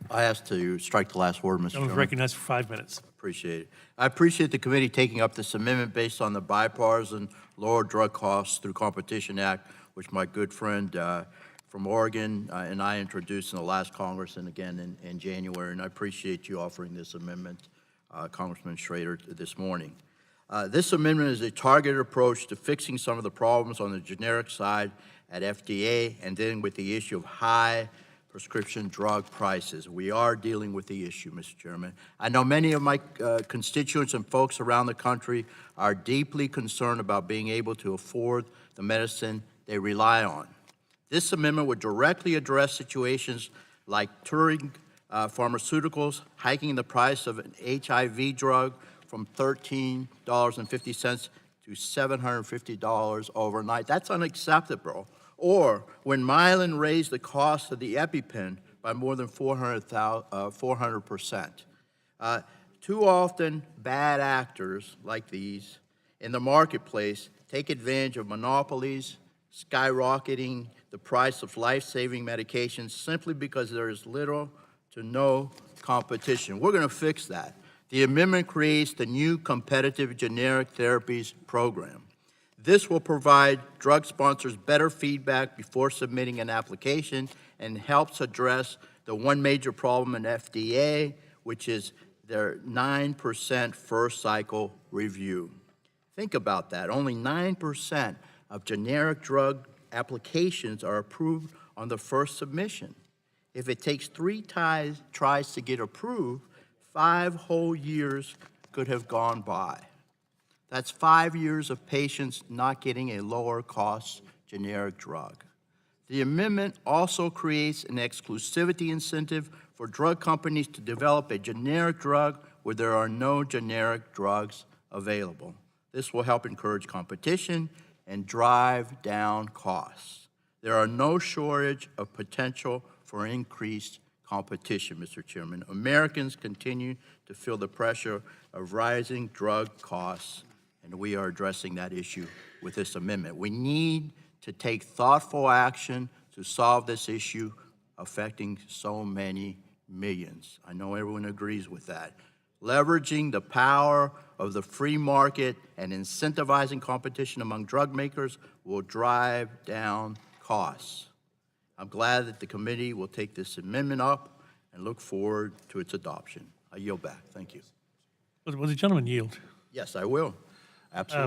I ask to strike the last word, Mr. Gentleman Chairman. recognized for 5 minutes. Appreciate it. I appreciate the committee taking up this amendment based on the bipartisan lower drug costs through Competition Act, which my good friend from Oregon and I introduced in the last Congress and again in January. And I appreciate you offering this amendment, Congressman Schrader, this morning. This amendment is a targeted approach to fixing some of the problems on the generic side at FDA and dealing with the issue of high prescription drug prices. We are dealing with the issue, Mr. Chairman. I know many of my constituents and folks around the country are deeply concerned about being able to afford the medicine they rely on. This amendment would directly address situations like Turing Pharmaceuticals hiking the price of an HIV drug from $13.50 to $750 overnight. That's unacceptable. Or when Mylan raised the cost of the EpiPen by more than 400%. Too often, bad actors like these in the marketplace take advantage of monopolies, skyrocketing the price of life-saving medications simply because there is little to no competition. We're going to fix that. The amendment creates the new Competitive Generic Therapies Program. This will provide drug sponsors better feedback before submitting an application and helps address the one major problem in FDA, which is their 9% first cycle review. Think about that. Only 9% of generic drug applications are approved on the first submission. If it takes 3 tries to get approved, 5 whole years could have gone by. That's 5 years of patients not getting a lower cost generic drug. The amendment also creates an exclusivity incentive for drug companies to develop a generic drug where there are no generic drugs available. This will help encourage competition and drive down costs. There are no shortage of potential for increased competition, Mr. Chairman. Americans continue to feel the pressure of rising drug costs, and we are addressing that issue with this amendment. We need to take thoughtful action to solve this issue affecting so many millions. I know everyone agrees with that. Leveraging the power of the free market and incentivizing competition among drug makers will drive down costs. I'm glad that the committee will take this amendment up and look forward to its adoption. I yield back. Thank you. Will the gentleman yield? Yes, I will. Absolutely.